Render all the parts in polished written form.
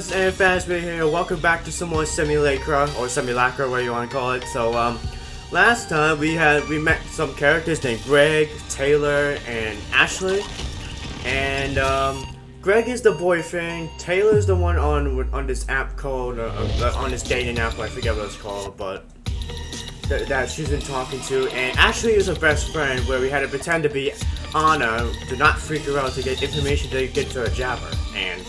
guys, and Fazbear here. Welcome back to some more Simulacra, or Simulacra, whatever you want to call it. So, last time we met some characters named Greg, Taylor, and Ashley. And, Greg is the boyfriend, Taylor's the one on this app called, on this dating app, I forget what it's called, but that she's been talking to. And Ashley is her best friend, where we had to pretend to be Anna to not freak her out to get information to get to her jabber. And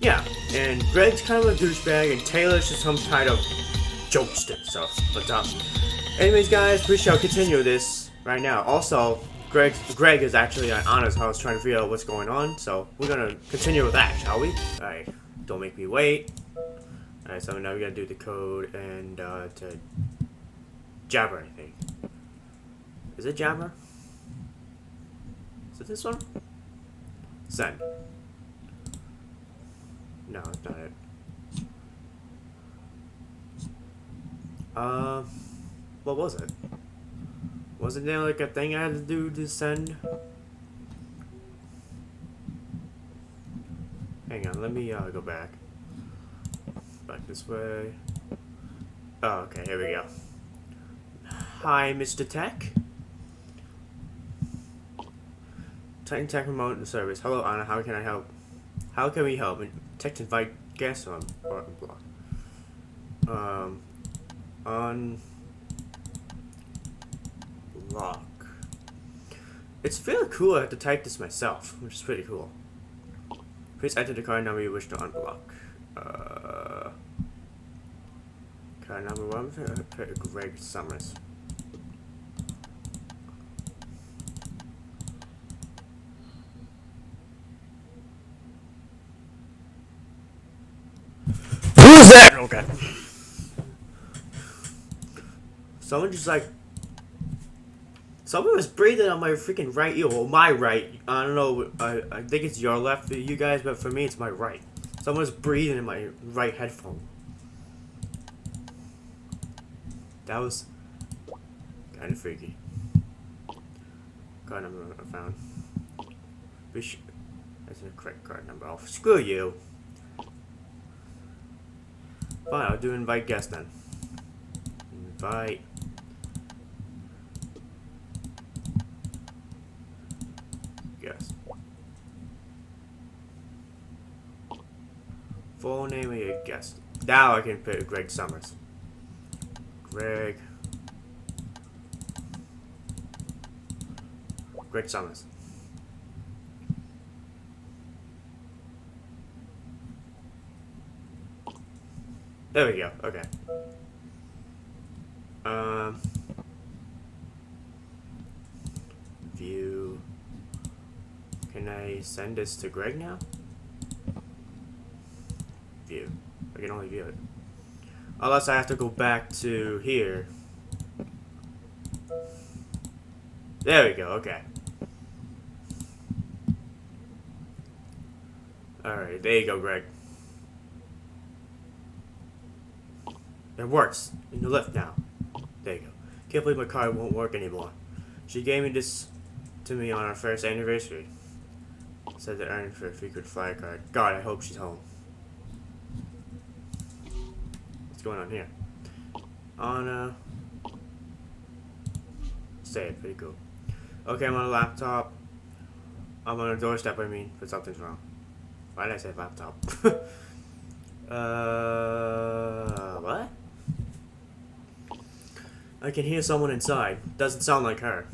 yeah, and Greg's kind of a douchebag, and Taylor's just some kind of jokester. So, but anyways, guys, we shall continue this right now. Also, Greg is actually at Anna's house trying to figure out what's going on. So we're gonna continue with that, shall we? All right, don't make me wait. All right, so now we gotta do the code and to jabber, I think. Is it jabber? Is it this one? Send. No, it's not it. What was it? Wasn't there like a thing I had to do to send? Hang on, let me go back. Back this way. Oh, okay, here we go. Hi, Mr. Tech. Titan Tech Remote Service. Hello, Anna. How can I help? How can we help? Tech invite guests on block. Unlock. It's really cool. I have to type this myself, which is pretty cool. Please enter the card number you wish to unblock. Card number 1. Greg Summers. Who's that? Okay. Someone was breathing on my freaking right ear. Well, my right. I don't know. I think it's your left for you guys, but for me, it's my right. Someone was breathing in my right headphone. That was kind of freaky. Card number I found. That's a correct card number. Oh, screw you. Fine, I'll do invite guest then. Invite guest. Full name of your guest. Now I can put Greg Summers. Greg Summers. There we go. Okay. View. Can I send this to Greg now? View. I can only view it. Unless I have to go back to here. There we go. Okay. Alright, there you go, Greg. It works. In the lift now. There you go. Can't believe my card won't work anymore. She gave me this to me on our first anniversary. Said to earn for a frequent flyer card. God, I hope she's home. What's going on here? Anna. Say it. Pretty cool. Okay, I'm on a laptop. I'm on a doorstep, I mean, but something's wrong. Why did I say laptop? What? I can hear someone inside. Doesn't sound like her.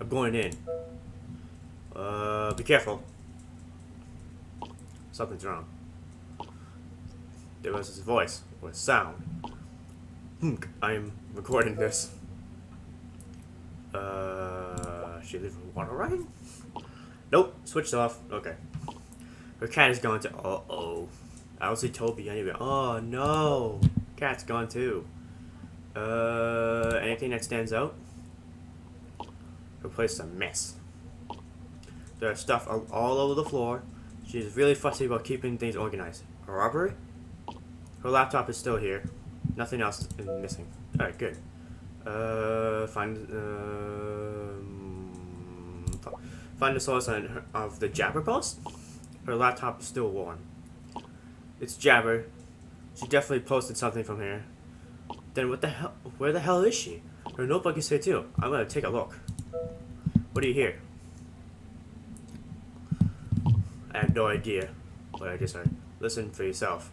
I'm going in. Be careful. Something's wrong. There was his voice, or sound. I'm recording this. She leave her water running? Nope, switched off. Okay. Her cat is gone too. Uh-oh. I was see Toby anyway. Oh no. Cat's gone too. Anything that stands out? Her place is a mess. There's stuff all over the floor. She's really fussy about keeping things organized. A robbery? Her laptop is still here. Nothing else is missing. Alright, good. Find the source of the Jabber post? Her laptop is still warm. It's Jabber. She definitely posted something from here. Then what the hell? Where the hell is she? Her notebook is here too. I'm gonna take a look. What do you hear? I have no idea what I just heard. Listen for yourself.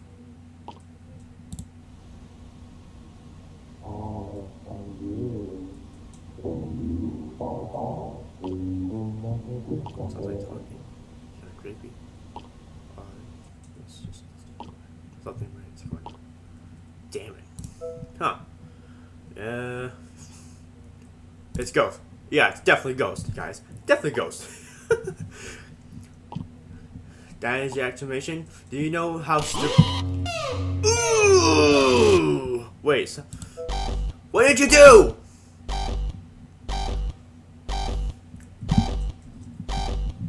Sounds like talking. Kind of creepy. It's just something right going on. Damn it. Huh. It's Ghost. Yeah, it's definitely Ghost, guys. Definitely Ghost. That is the exclamation. Do you know how Ooh! Wait. What did you do?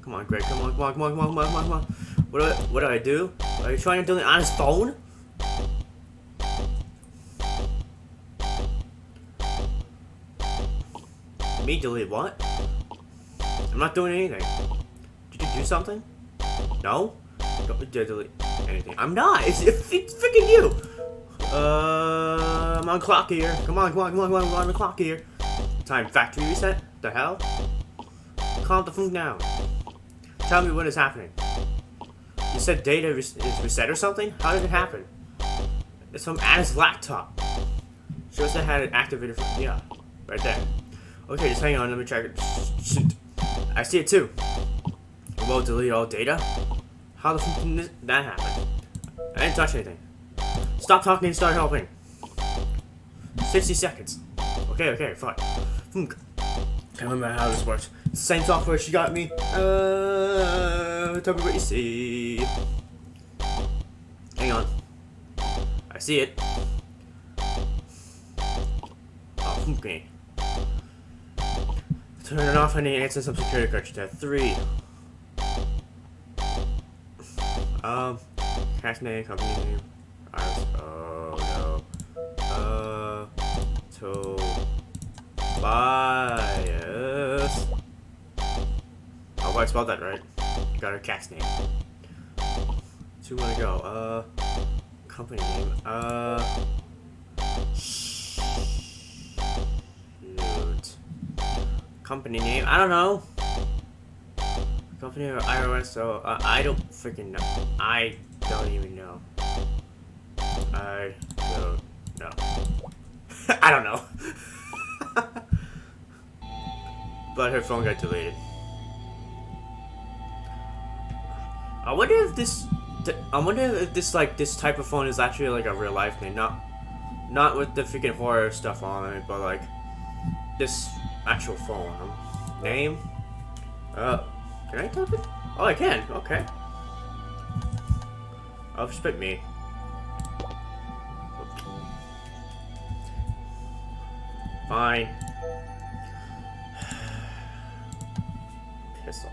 Come on, Greg. Come on, come on, come on, come on, come on, come on. What did I do? Are you trying to do it on his phone? Me delete what? I'm not doing anything. Did you do something? No? Don't delete anything. I'm not. It's freaking you. I'm on clock here. Come on, come on, come on, come on. I'm on the clock here. Time factory reset? The hell? Calm the phone down. Tell me what is happening. You said data is reset or something? How did it happen? It's from Anna's laptop. Shows I had it activated for, yeah, right there. Okay, just hang on, let me check it. Shoot. I see it too. Remote delete all data? How the fuck did that happen? I didn't touch anything. Stop talking and start helping. 60 seconds. Okay, fine. Can't remember how this works. Same software she got me. Tell me what you see. Hang on. I see it. Oh, okay. Turn it off. I need to answer some security questions. 3. Cash name, company name. Oh no. Tobias. Oh, I spelled that right. Got her cat's name. 2 more to go. Company name. Shoot. Company name. I don't know. Company or iOS. So I don't freaking know. I don't even know. I don't know. I don't know. But her phone got deleted. I wonder if this like this type of phone is actually like a real life thing, not with the freaking horror stuff on it, but like this actual phone. Name? Can I type it? Oh, I can. Okay. Oh, spit me. Fine. Piss off.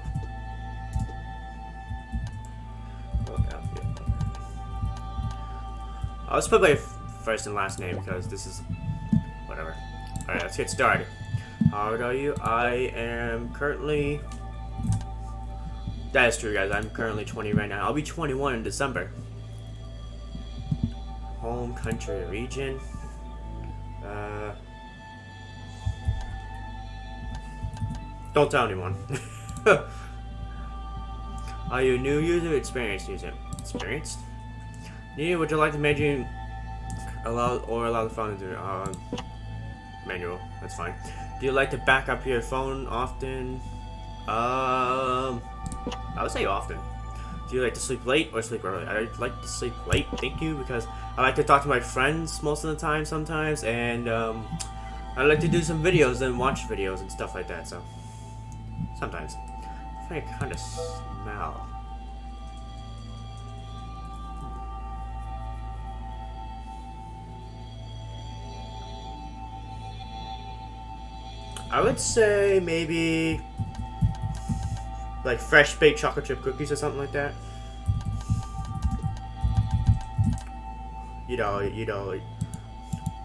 I'll just put my first and last name because this is whatever. Alright, let's get started. How old are you? I am currently... That is true, guys. I'm currently 20 right now. I'll be 21 in December. Home, country, region. Don't tell anyone. Are you a new user? Experienced user? Experienced? Neither would you like to manually allow the phone to do manual? That's fine. Do you like to back up your phone often? I would say often. Do you like to sleep late or sleep early? I like to sleep late, thank you, because I like to talk to my friends most of the time sometimes, and I like to do some videos and watch videos and stuff like that, so sometimes. I think I kind of smell. I would say maybe like fresh baked chocolate chip cookies or something like that. You know,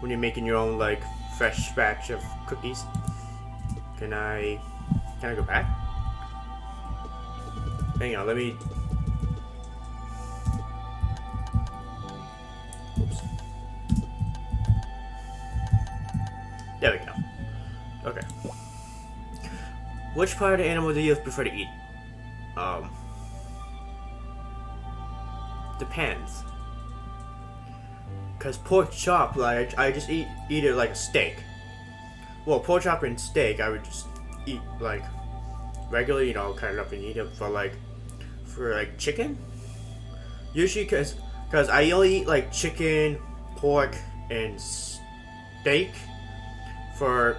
when you're making your own like fresh batch of cookies. Can I go back? Hang on, let me. Okay. Which part of the animal do you prefer to eat? Depends. Cause pork chop, like I just eat it like a steak. Well, pork chop and steak, I would just eat like regularly, you know, cut it up and eat it. But like for like chicken, usually cause I only eat like chicken, pork, and steak for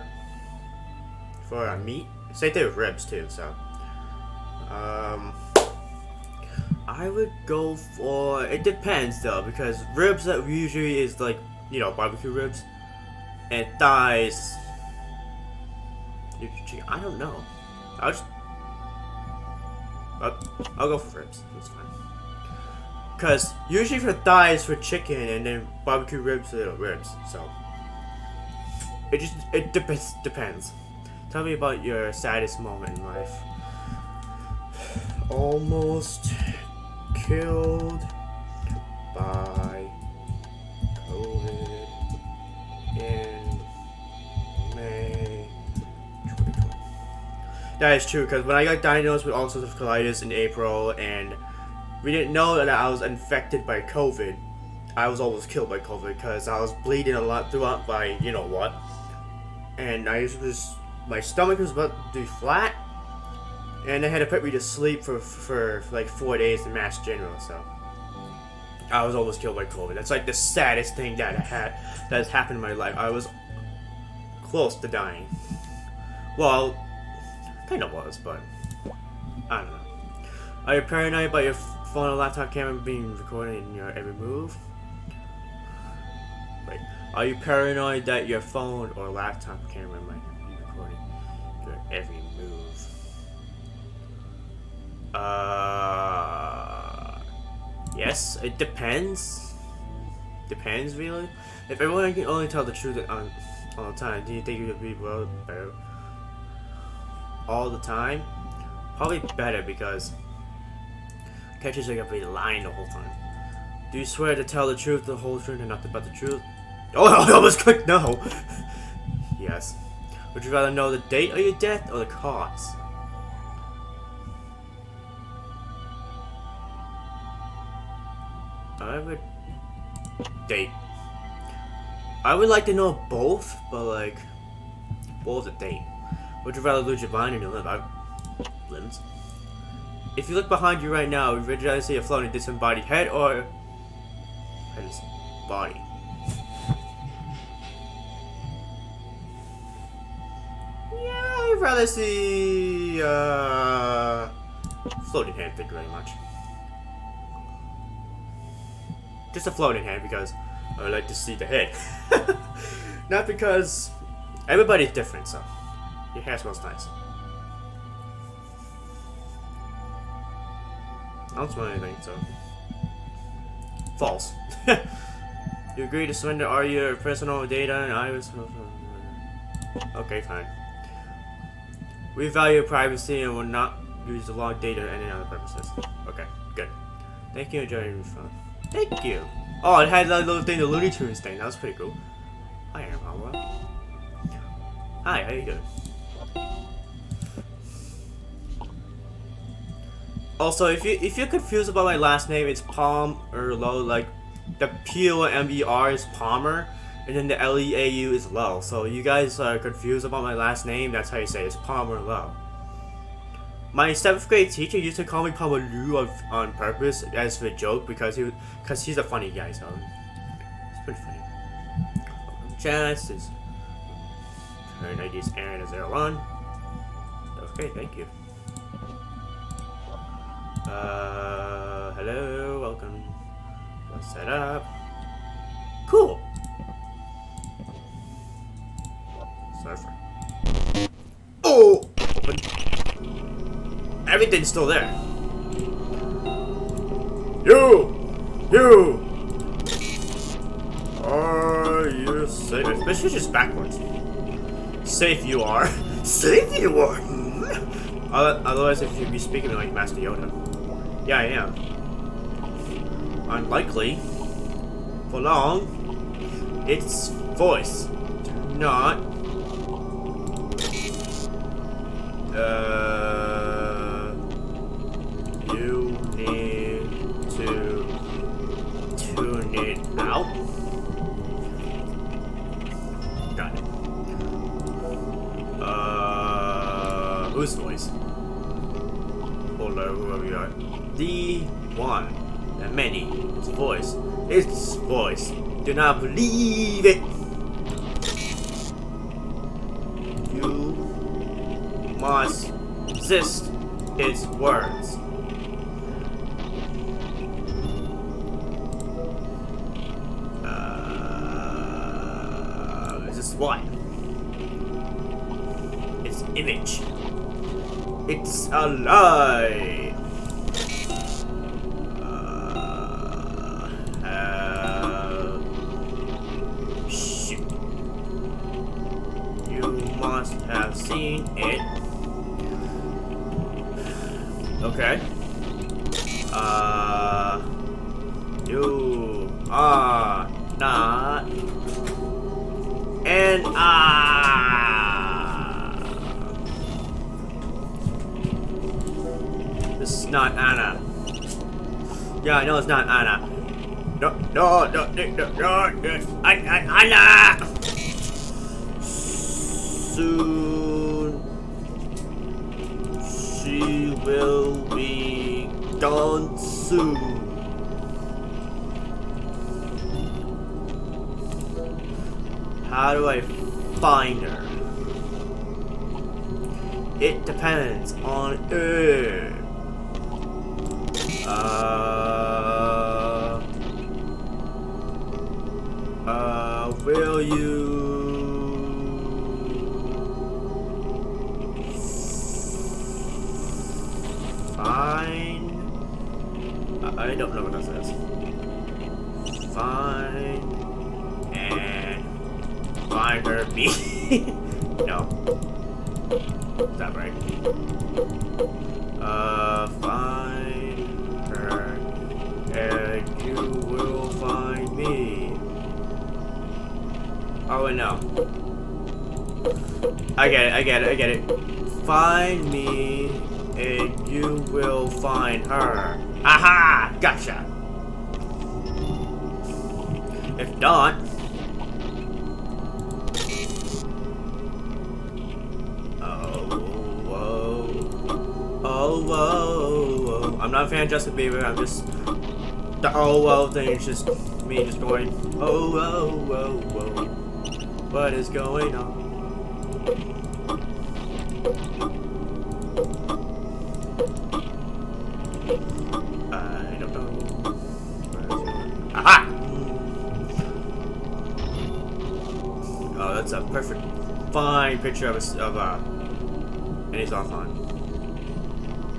meat. Same thing with ribs too. So, I would go for. It depends though, because ribs that usually is like, you know, barbecue ribs, and thighs. I don't know. I'll go for ribs. That's fine. Cause usually for thighs for chicken, and then barbecue ribs are ribs. So it depends. Tell me about your saddest moment in life. Almost killed by COVID in May 2020. That is true, because when I got diagnosed with ulcerative colitis in April, and we didn't know that I was infected by COVID, I was almost killed by COVID because I was bleeding a lot throughout by you know what, and my stomach was about to be flat, and they had to put me to sleep for like 4 days in Mass General. So I was almost killed by COVID. That's like the saddest thing that has happened in my life. I was close to dying. Well, kind of was, but I don't know. Are you paranoid about your phone or laptop camera being recorded in your every move? Wait, are you paranoid that your phone or laptop camera might be recording your every move? Yes, it depends. Depends, really. If everyone can only tell the truth all the time, do you think you would be better all the time? Probably better, because catches are gonna be lying the whole time. Do you swear to tell the truth, the whole truth, and nothing but the truth? Oh, I almost clicked no. Yes. Would you rather know the date of your death or the cause? I would date. I would like to know both, but like both a date. Would you rather lose your mind or your limbs? If you look behind you right now, would you rather see a floating disembodied head or his body? Yeah, I'd rather see floating head. Thank you very much. Just a floating head because I would like to see the head. Not because everybody's different, so your hair smells nice. I don't smell anything, so false. You agree to surrender all your personal data and I was okay, fine. We value privacy and will not use the log data for any other purposes. Okay, good. Thank you for joining me, fun. Thank you. Oh, it had that little thing, the Looney Tunes thing. That was pretty cool. Hi, Aaron. Hi, how you doing? Also, if you're confused about my last name, it's Palm or Low. Like the P-O-M-E-R is Palmer, and then the L-E-A-U is Low. So you guys are confused about my last name. That's how you say it. It's Palmer Low. My 7th grade teacher used to call me Palmaloo on purpose as a joke because he's a funny guy. So it's pretty funny. Chance is current ID is Aaron 01. Okay, thank you. Hello, welcome. Let's set up. Cool. Surfer. Oh! Open. Everything's still there. You! Are you safe? Especially just backwards. Safe you are. Safe you are. Otherwise, if you'd be speaking like Master Yoda. Yeah, I am. Unlikely. For long. Its voice. Do not Whose voice? Hello, whoever you are. The one, the many, its voice. Its voice. Do not believe it. You must resist its words. Is this what? Its image. It's a lie. Shoot. You must have seen it. Okay. You are not an This is not Anna. Yeah, I know it's not Anna. No, Anna! Soon she will be gone soon. How do I find her? It depends on her. Will you find? I don't know what that says. Find and find her me. No. Is that right? Find her and you will find me. Oh, wait, no. I get it. Find me and you will find her. Aha! Gotcha! If not... Oh, whoa. I'm not a fan of Justin Bieber, I'm just... The oh, whoa thing is just me just going, oh, whoa. What is going on? I don't know. Aha! Oh, that's a perfect, fine picture of and he's offline.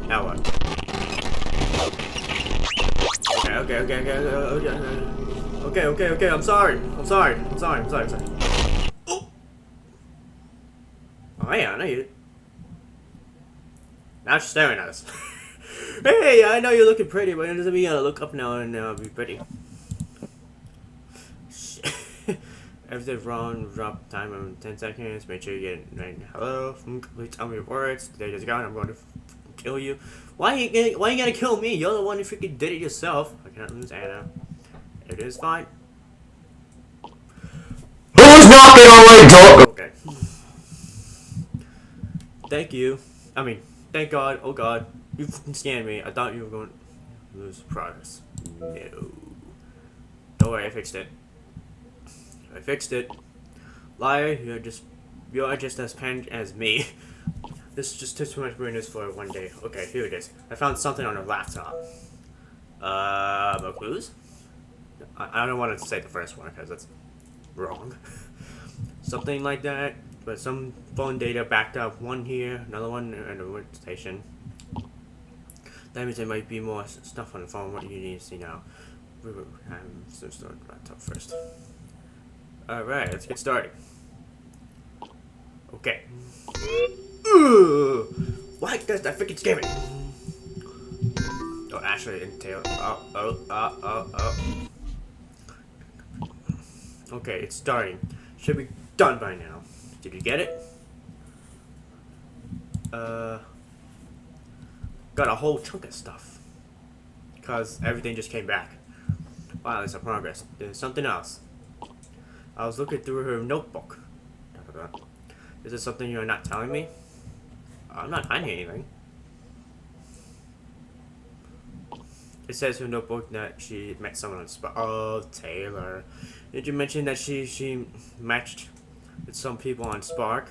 Now what? Okay. I'm sorry. Oh yeah, I know you. Now she's staring at us. Hey, I know you're looking pretty, but it doesn't mean you gotta look up now and be pretty. Everything's wrong. Drop time in 10 seconds. Make sure you get right. Hello. Please tell me your words. Today is gone. I'm going to kill you. Why you gonna kill me? You're the one who freaking did it yourself. I can't lose Anna. It is fine. Who's knocking on my door? Okay. Thank you. Thank God. Oh God. You fucking scanned me. I thought you were going to lose progress. No. Don't worry, I fixed it. Liar, you're just as panicked as me. This just took too much brainless for one day. Okay, here it is. I found something on her laptop. No clues? I don't want to say the first one because that's wrong. Something like that, but some phone data backed up. One here, another one at the workstation. That means there might be more stuff on the phone. What do you need to see now? I'm still starting the laptop first. Alright, let's get started. Okay. Why does that freaking scare me? Oh, actually, entail. Oh. Okay, it's starting. Should be done by now. Did you get it? Got a whole chunk of stuff. Cause everything just came back. Wow, there's some progress. There's something else. I was looking through her notebook. Is this something you're not telling me? I'm not hiding anything. It says in her notebook that she met someone on Spark. Oh, Taylor. Did you mention that she matched with some people on Spark?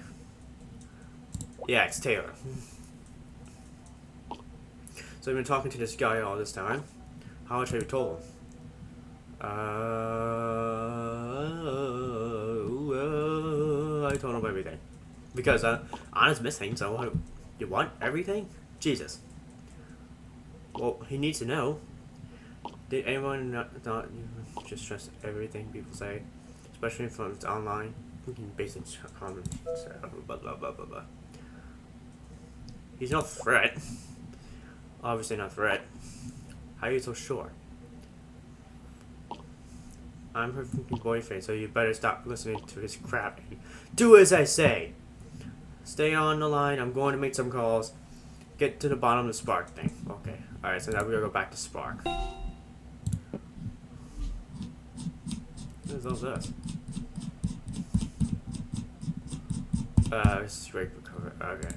Yeah, it's Taylor. So you've been talking to this guy all this time. How much have you told him? I told him everything. Because Anna's missing, so you want everything? Jesus. Well, he needs to know. Did anyone not you just trust everything people say? Especially if it's online. We can basic comments, blah blah blah blah blah. He's no threat. Obviously not threat. How are you so sure? I'm her fucking boyfriend, so you better stop listening to his crap and do as I say. Stay on the line. I'm going to make some calls. Get to the bottom of the Spark thing. Okay. Alright, so now we're gonna go back to Spark. What is all this? This is Drake recovered. Okay.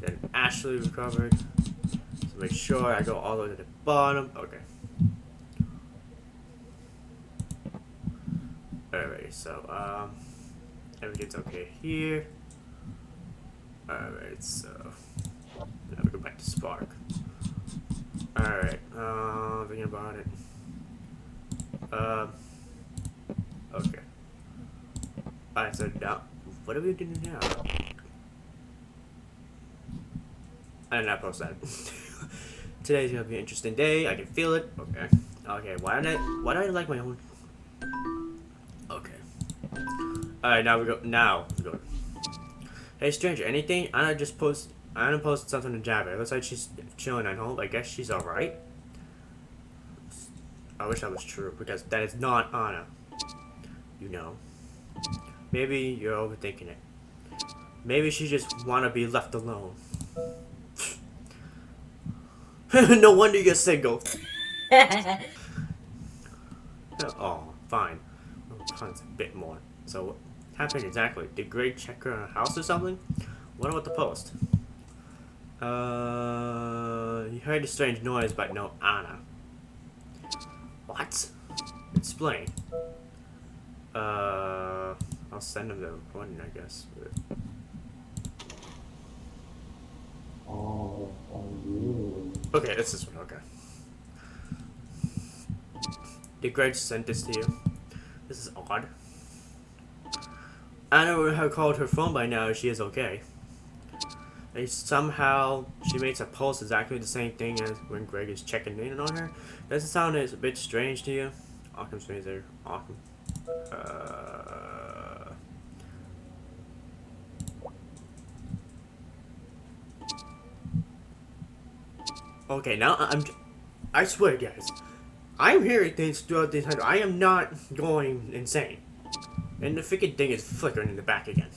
Then Ashley recovered. So make sure I go all the way to the bottom. Okay. Alright, so, everything's okay here. Alright, so, now we go back to Spark. Alright, thinking about it. Okay. Alright, so now, what are we doing now? I did not post that. Today's gonna be an interesting day. I can feel it. Okay. Okay. Why do I like my own? Okay. All right. Now we go. Now we go. Hey, stranger. Anything? Anna posted something in Java. It looks like she's chilling at home. I guess she's all right. I wish that was true because that is not Anna. You know. Maybe you're overthinking it. Maybe she just wanna be left alone. No wonder you're single. Oh, fine. Tons a bit more. So, what happened exactly? Did Greg check her house or something? What about the post? You heard a strange noise, but no Anna. What? Explain. I'll send him the recording, I guess. Okay, it's this one, okay. Did Greg send this to you? This is odd. Anna would have called her phone by now if she is okay. And somehow, she makes a post exactly the same thing as when Greg is checking in on her. Does it sound a bit strange to you? Occam's razor. Occam. Okay, now I swear, guys, I'm hearing things throughout this time. I am not going insane. And the freaking thing is flickering in the back again.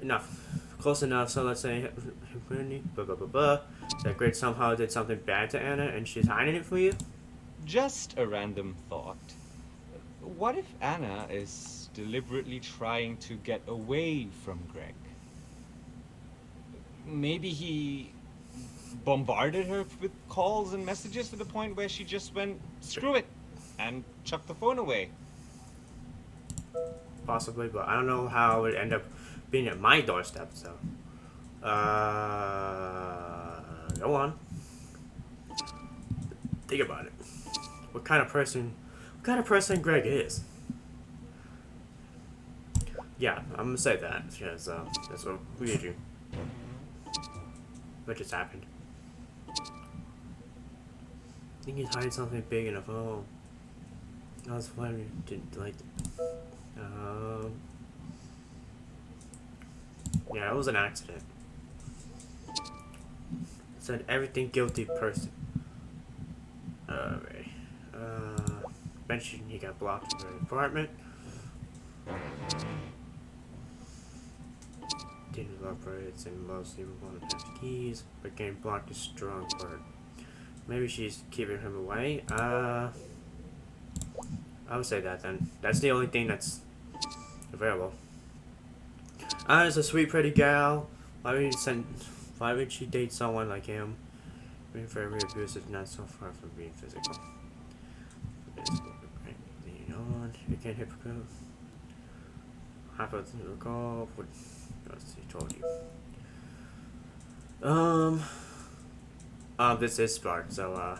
Enough. Close enough, so let's say blah blah blah blah. That Greg somehow did something bad to Anna and she's hiding it from you? Just a random thought. What if Anna is deliberately trying to get away from Greg? Maybe he bombarded her with calls and messages to the point where she just went, screw it, and chucked the phone away. Possibly, but I don't know how it would end up being at my doorstep, so. Go on. Think about it. What kind of person Greg is? Yeah, I'm gonna say that, because, that's what we do. What just happened? I think he's hiding something big in a phone. I was wondering, didn't like. Yeah, it was an accident. Said everything guilty person. Alright. Mentioned he got blocked from the apartment. Didn't operate and mostly wanted to have keys, but getting blocked is strong part. Maybe she's keeping him away. I would say that then. That's the only thing that's available. Anna's a sweet, pretty gal Why would you send? Why would she date someone like him? Being very abusive, not so far from being physical. Leaning on, you can't hypocrite. Happen to recall what else he told you. This is Spark, so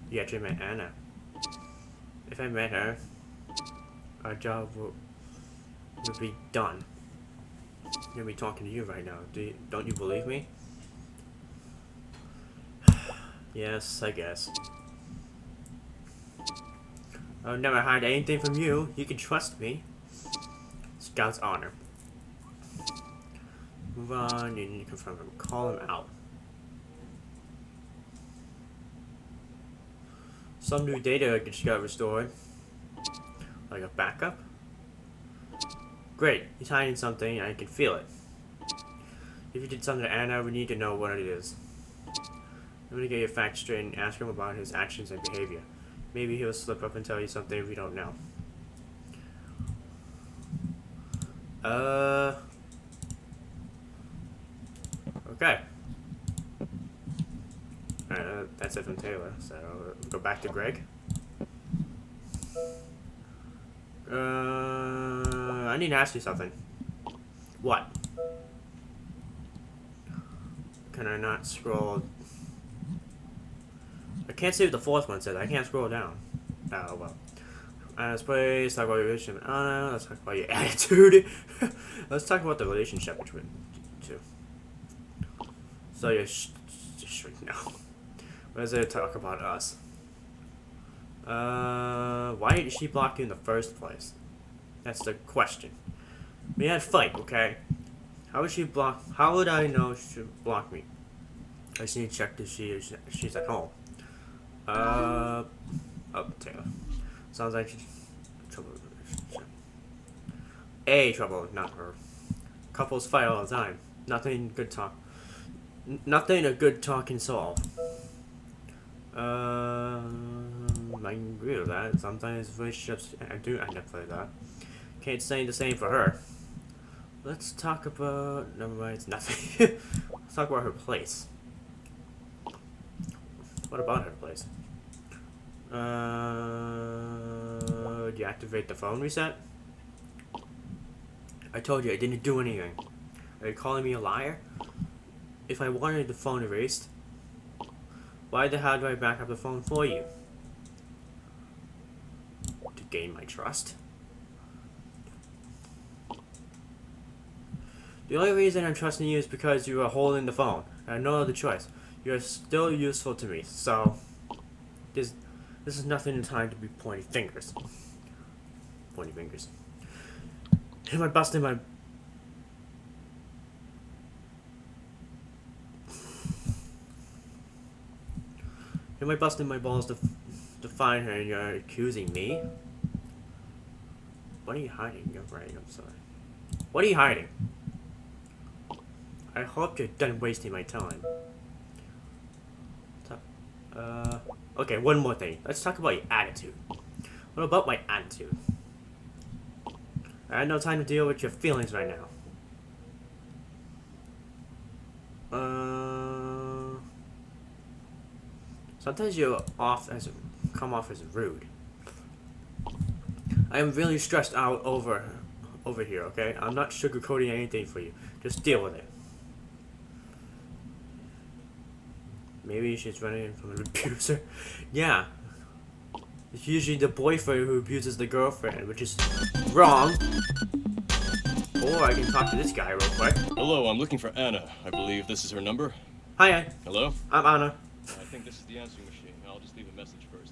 you actually met Anna. If I met her, our job would be done. I'm gonna be talking to you right now. Don't you believe me? Yes, I guess. I would never hide anything from you. You can trust me. Scout's honor. Move on. You need to confront him. Call him out. Some new data just got restored. Like a backup? Great. He's hiding something. I can feel it. If you did something to Anna, we need to know what it is. I'm gonna get your facts straight and ask him about his actions and behavior. Maybe he'll slip up and tell you something we don't know. Okay. That's it from Taylor. So go back to Greg. I need to ask you something. What? Can I not scroll? I can't see what the fourth one says. I can't scroll down. Oh well. Let's play. Let's talk about your relationship with Anna. Let's talk about your attitude. Let's talk about the relationship between you two. So you're no. What does it talk about us? Why did she block you in the first place? That's the question. We had a fight, okay? How would she block? How would I know she would block me? I just need to check if she's at home. Oh, Taylor. Sounds like she's trouble. Trouble, not her. Couples fight all the time. Nothing good talk. Nothing a good talk can solve. I agree with that. Sometimes relationships do end up like that. Can't say the same for her. Let's talk about. Never mind, it's nothing. Let's talk about her place. What about her place? Deactivate the phone reset? I told you I didn't do anything. Are you calling me a liar? If I wanted the phone erased, why the hell do I back up the phone for you? To gain my trust? The only reason I'm trusting you is because you are holding the phone. I have no other choice. You're still useful to me, so this is nothing in time to be pointing fingers. Pointing fingers. Am I busting my... Am I busting my balls to find her and you're accusing me? What are you hiding? You're right, I'm sorry. What are you hiding? I hope you're done wasting my time. Okay, one more thing. Let's talk about your attitude. What about my attitude? I have no time to deal with your feelings right now. Sometimes you come off as rude. I am really stressed out over here, okay? I'm not sugarcoating anything for you. Just deal with it. Maybe she's running from an abuser. Yeah. It's usually the boyfriend who abuses the girlfriend, which is wrong. Or I can talk to this guy real quick. Hello, I'm looking for Anna. I believe this is her number. Hi. Hello? I'm Anna. I think this is the answering machine. I'll just leave a message first.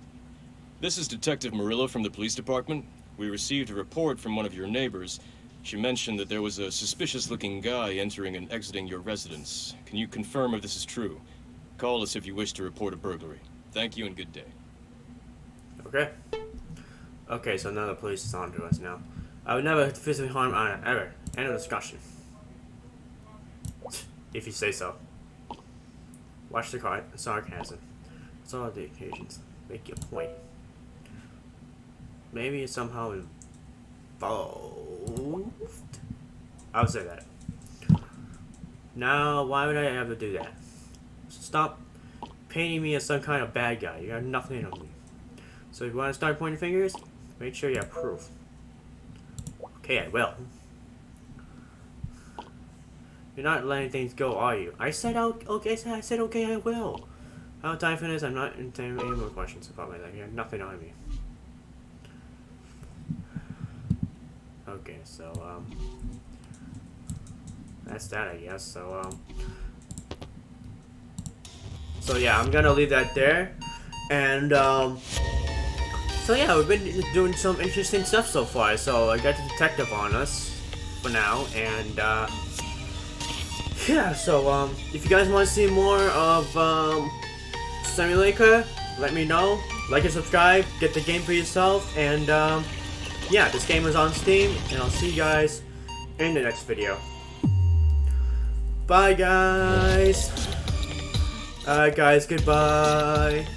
This is Detective Murillo from the police department. We received a report from one of your neighbors. She mentioned that there was a suspicious-looking guy entering and exiting your residence. Can you confirm if this is true? Call us if you wish to report a burglary. Thank you and good day. Okay. Okay, so now the police is on to us now. I would never physically harm Anna, ever. End of discussion. If you say so. Watch the card. Sarcasm. It's all the occasions. Make your point. Maybe it's somehow involved. I'll say that. Now, why would I ever do that? Stop painting me as some kind of bad guy. You got nothing on me. So if you want to start pointing fingers, make sure you have proof. Okay, I will. You're not letting things go, are you? I said okay. I said okay. I will. I don't have time for this. I'm not entertaining any more questions about my life. You have nothing on me. Okay, so that's that, I guess. So yeah, I'm gonna leave that there, and so yeah, we've been doing some interesting stuff so far. So I got the detective on us for now, and yeah. So if you guys want to see more of Simulacra, let me know. Like and subscribe. Get the game for yourself, and yeah, this game is on Steam, and I'll see you guys in the next video. Bye, guys. Alright, guys. Goodbye.